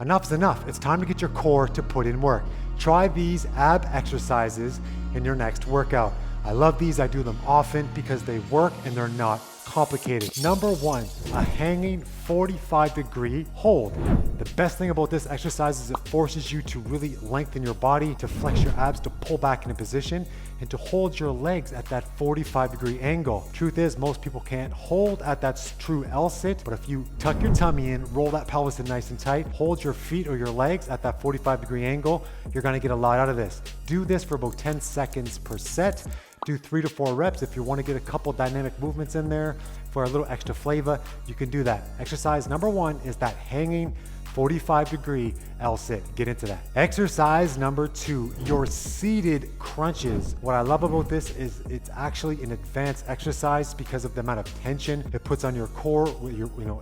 Enough is enough. It's time to get your core to put in work. Try these ab exercises in your next workout. I love these. I do them often because they work and they're not complicated. Number one, a hanging 45-degree hold. The best thing about this exercise is it forces you to really lengthen your body, to flex your abs, to pull back into position, and to hold your legs at that 45-degree angle. Truth is, most people can't hold at that true L-sit, but if you tuck your tummy in, roll that pelvis in nice and tight, hold your feet or your legs at that 45-degree angle, you're gonna get a lot out of this. Do this for about 10 seconds per set. Do 3 to 4 reps. If you want to get a couple dynamic movements in there for a little extra flavor, you can do that. Exercise number one is that hanging 45-degree L-sit. Get into that. Exercise number two, your seated crunches. What I love about this is it's actually an advanced exercise because of the amount of tension it puts on your core,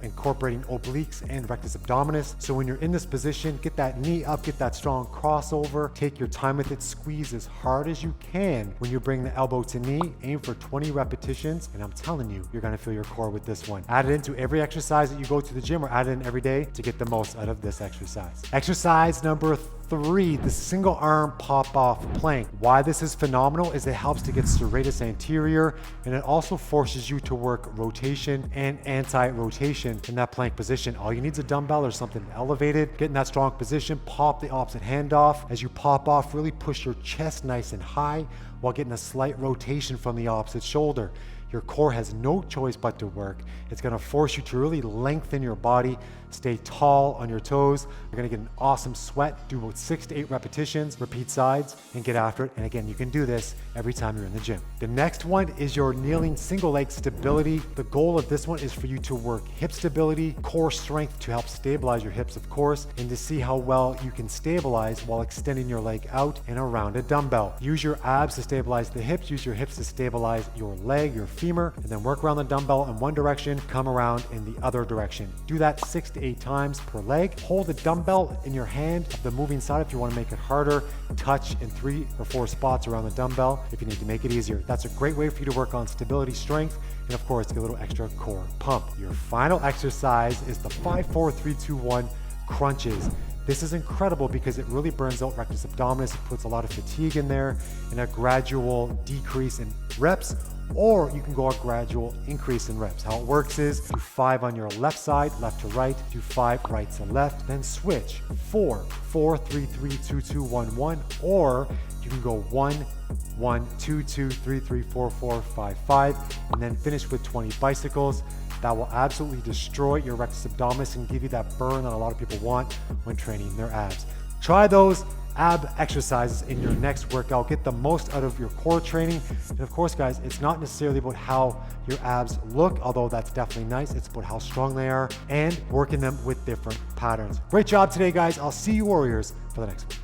incorporating obliques and rectus abdominis. So when you're in this position, get that knee up, get that strong crossover, take your time with it, squeeze as hard as you can. When you bring the elbow to knee, aim for 20 repetitions, and I'm telling you, you're gonna feel your core with this one. Add it into every exercise that you go to the gym, or add it in every day to get the most out of this exercise. Exercise number three, the single arm pop-off plank. Why this is phenomenal is it helps to get serratus anterior, and it also forces you to work rotation and anti-rotation in that plank position. All you need is a dumbbell or something elevated. Get in that strong position, pop the opposite hand off. As you pop off, really push your chest nice and high while getting a slight rotation from the opposite shoulder. Your core has no choice but to work. It's gonna force you to really lengthen your body, stay tall on your toes. You're gonna get an awesome sweat. Do about 6 to 8 repetitions, repeat sides, and get after it. And again, you can do this every time you're in the gym. The next one is your kneeling single leg stability. The goal of this one is for you to work hip stability, core strength to help stabilize your hips, of course, and to see how well you can stabilize while extending your leg out and around a dumbbell. Use your abs to stabilize the hips, use your hips to stabilize your leg, your femur, and then work around the dumbbell in one direction, come around in the other direction. Do that 6 to 8 times per leg. Hold the dumbbell in your hand of the moving side if you want to make it harder. Touch in 3 or 4 spots around the dumbbell if you need to make it easier. That's a great way for you to work on stability, strength, and of course, get a little extra core pump. Your final exercise is the 5-4-3-2-1 crunches. This is incredible because it really burns out rectus abdominis. It puts a lot of fatigue in there and a gradual decrease in reps, or you can go a gradual increase in reps. How it works is do 5 on your left side, left to right, do 5 right to left, then switch 4-4-3-3-2-2-1-1, or you can go 1-1-2-2-3-3-4-4-5-5, and then finish with 20 bicycles. That will absolutely destroy your rectus abdominis and give you that burn that a lot of people want when training their abs. Try those ab exercises in your next workout. Get the most out of your core training. And of course, guys, it's not necessarily about how your abs look, although that's definitely nice. It's about how strong they are and working them with different patterns. Great job today, guys. I'll see you warriors for the next one.